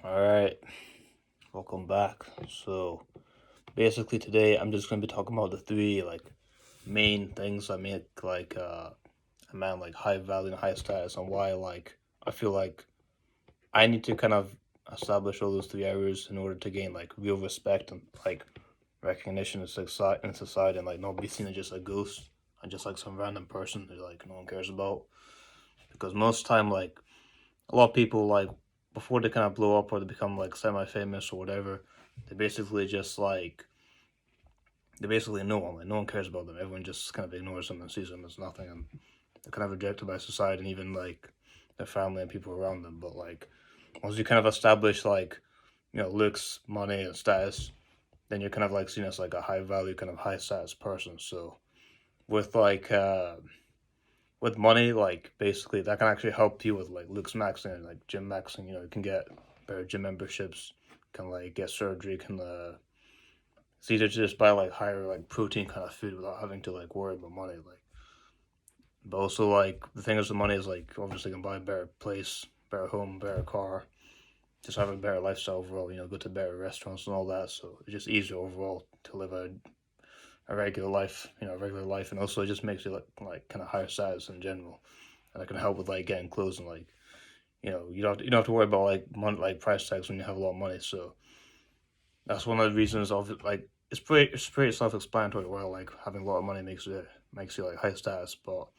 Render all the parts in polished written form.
Alright, welcome back. So basically today I'm just gonna be talking about the three main things that make a man high value and high status, and why I feel like I need to kind of establish all those three areas in order to gain real respect and recognition in society, and not be seen as just a ghost and just some random person who no one cares about. Because most time a lot of people before they kind of blow up or they become semi-famous or whatever, they basically just they basically no one cares about them. Everyone just kind of ignores them and sees them as nothing, and they're kind of rejected by society and even their family and people around them. But once you kind of establish looks, money, and status, then you're kind of seen as a high value, kind of high status person. So with with money, basically that can actually help you with Looksmaxxing and gym maxing. You can get better gym memberships, can get surgery, can it's easier to just buy higher protein kind of food without having to worry about money. But also the thing is, the money is obviously can buy a better place, better home, better car, just have a better lifestyle overall. Go to better restaurants and all that. So it's just easier overall to live a regular life, a regular life, and also it just makes you kind of higher status in general, and it can help with getting clothes and you don't have to worry about money, price tags when you have a lot of money. So that's one of the reasons of it. It's pretty self-explanatory why having a lot of money makes you high status. But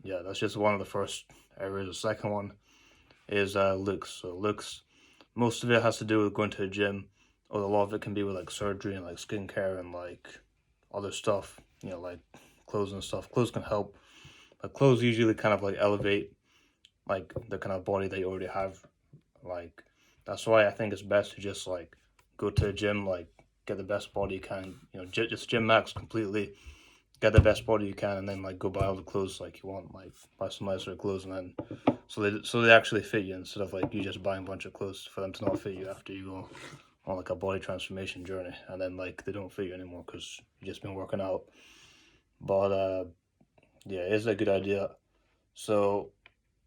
yeah, that's just one of the first areas. The second one is looks. So looks, most of it has to do with going to the gym, or a lot of it can be with surgery and skincare and other stuff. Clothes and stuff. Clothes can help, but clothes usually kind of elevate the kind of body that you already have. Like that's why I think it's best to just go to the gym, get the best body you can. Just gym max completely, get the best body you can, and then go buy all the clothes you want. Buy some nicer clothes, and then so they actually fit you, instead of you just buying a bunch of clothes for them to not fit you after you go on a body transformation journey, and then they don't fit you anymore because you just been working out. But yeah, it's a good idea. So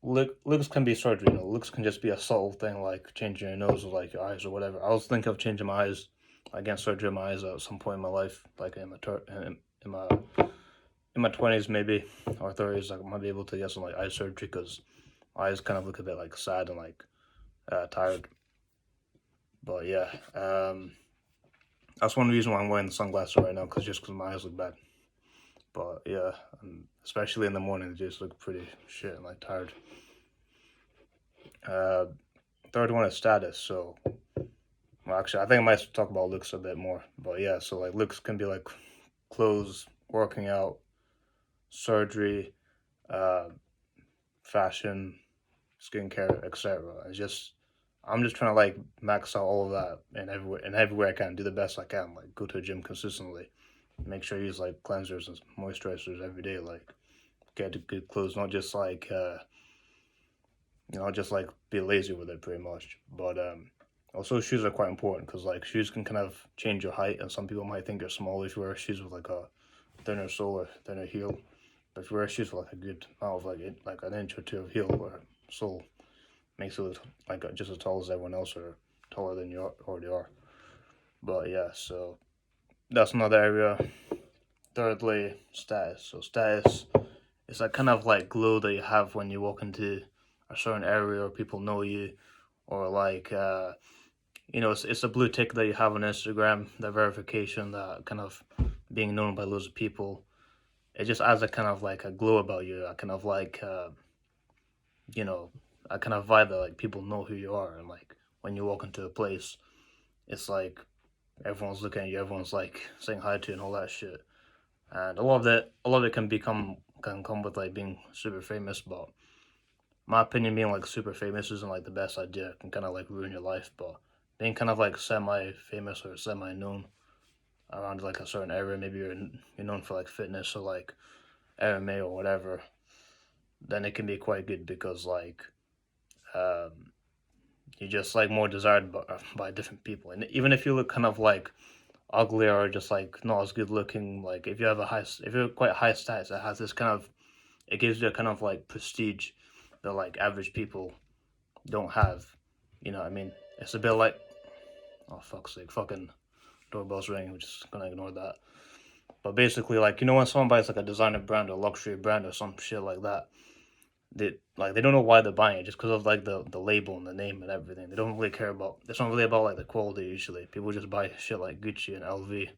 looks can be surgery. Looks can just be a subtle thing like changing your nose or your eyes or whatever. I was thinking of changing my eyes, getting surgery on my eyes at some point in my life, in my in my 20s maybe, or 30s. I might be able to get some eye surgery because my eyes kind of look a bit sad and tired. But yeah, that's one reason why I'm wearing the sunglasses right now, because my eyes look bad. But yeah, especially in the morning, they just look pretty shit and tired. Uh, Third one is status. So, well, actually, I think I might talk about looks a bit more. But yeah, so looks can be clothes, working out, surgery, uh, fashion, skincare, etc. I'm just trying to max out all of that and everywhere I can, do the best I can. Go to a gym consistently, make sure I use cleansers and moisturizers every day. Get good clothes, not just just be lazy with it pretty much. But also shoes are quite important, because shoes can kind of change your height, and some people might think you're small if you wear shoes with a thinner sole or thinner heel. But if you wear shoes with a good amount of an inch or two of heel or sole, makes you look just as tall as everyone else, or taller than you already are. But yeah, so that's another area. Thirdly, status. So status is that kind of glow that you have when you walk into a certain area, or people know you, or it's a blue tick that you have on Instagram, the verification, that kind of being known by loads of people. It just adds a kind of a glow about you, a kind of you know, a kind of vibe that people know who you are, and when you walk into a place, it's everyone's looking at you, everyone's saying hi to you and all that shit. And a lot of it can come with being super famous, but my opinion, being super famous isn't the best idea. It can kind of ruin your life. But being kind of semi famous or semi known around a certain area, maybe you're known for fitness or MMA or whatever, then it can be quite good, because um you're just more desired by different people. And even if you look kind of ugly, or just not as good looking, if you're quite high status, it has this kind of, it gives you a kind of prestige that average people don't have. You know what I mean? It's a bit like, oh fuck's sake, fucking doorbell's ringing. We're just gonna ignore that. But basically, like, you know, when someone buys like a designer brand or luxury brand or some shit like that, they don't know why they're buying it just because of like the label and the name and everything. They don't really care about. It's not really about like the quality usually. People just buy shit like Gucci and LV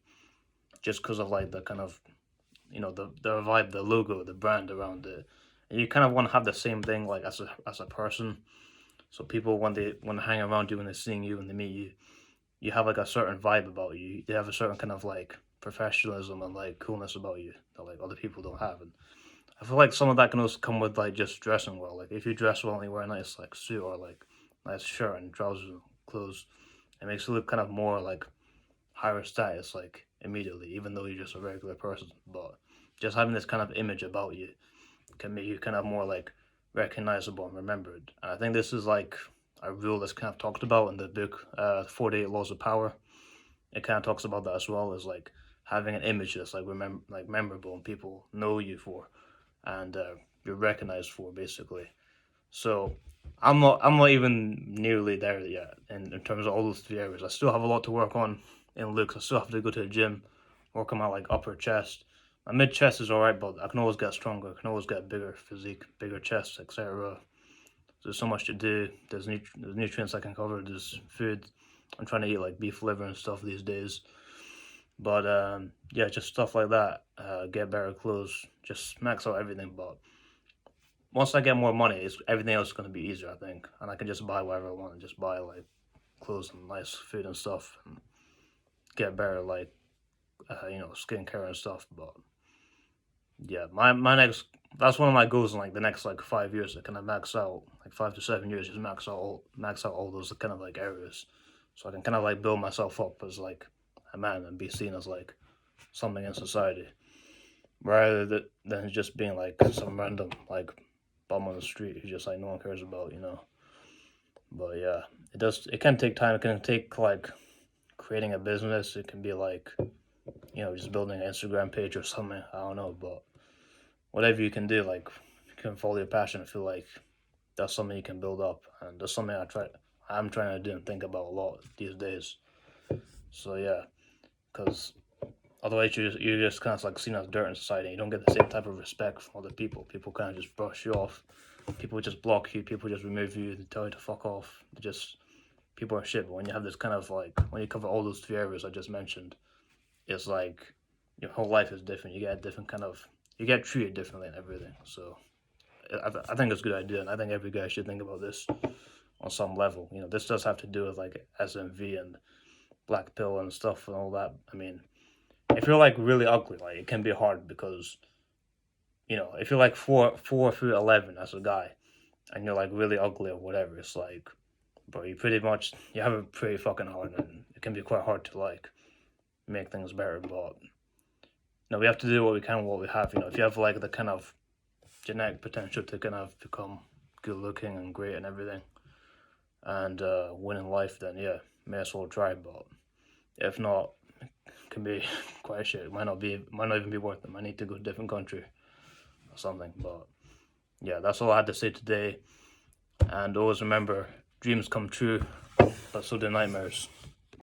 just because of like the kind of, you know, the vibe, the logo, the brand around it. And you kind of want to have the same thing like as a person. So people when they hang around you, when they're seeing you, when they meet you, you have like a certain vibe about you. You have a certain kind of like professionalism and like coolness about you that like other people don't have. And I feel like some of that can also come with like just dressing well. Like if you dress well and you wear a nice like suit or like nice shirt and trousers and clothes, it makes you look kind of more like higher status like immediately, even though you're just a regular person. But just having this kind of image about you can make you kind of more like recognizable and remembered. And I think this is like a rule that's kind of talked about in the book 48 Laws of Power. It kind of talks about that as well as like having an image that's like memorable and people know you for, and you're recognized for basically. So I'm not even nearly there yet in terms of all those three areas. I still have a lot to work on in looks. I still have to go to the gym, work on my like upper chest. My mid chest is alright, but I can always get stronger. I can always get bigger physique, bigger chest, etc. There's so much to do. There's nutrients I can cover. There's food. I'm trying to eat like beef liver and stuff these days. But yeah, just stuff like that. Get better clothes. Just max out everything. But once I get more money, everything else is going to be easier, I think. And I can just buy whatever I want and just buy like clothes and nice food and stuff and get better like you know, skincare and stuff. But yeah, my next, that's one of my goals in like the next like 5 years to kind of max out like 5 to 7 years, just max out all those kind of like areas, so I can kind of like build myself up as like a man and be seen as like something in society rather than just being like some random like bum on the street who just like no one cares about, you know. But yeah, it can take time. It can take like creating a business. It can be like, you know, just building an Instagram page or something. I don't know, but whatever you can do, like you can follow your passion. I feel like that's something you can build up, and that's something I'm trying to do and think about a lot these days. So yeah, because otherwise you're just kind of like seen as dirt in society. You don't get the same type of respect from other people. People kind of just brush you off. People just block you. People just remove you. They tell you to fuck off. They just people are shit. But when you have this kind of like when you cover all those three areas I just mentioned, it's like your whole life is different. You get a different kind of you get treated differently and everything. So I think it's a good idea, and I think every guy should think about this on some level. You know, this does have to do with like SMV and black pill and stuff and all that. I mean, if you're like really ugly, like it can be hard because, you know, if you're like 4'11" as a guy and you're like really ugly or whatever, it's like, bro, you have it pretty fucking hard, and it can be quite hard to like make things better. But no, we have to do what we can with what we have. You know, if you have like the kind of genetic potential to kind of become good looking and great and everything and win in life, then yeah, may as well try. But if not, it can be quite shit. It might not even be worth it. Might need to go to a different country or something. But yeah, that's all I had to say today. And always remember, dreams come true, but so do nightmares.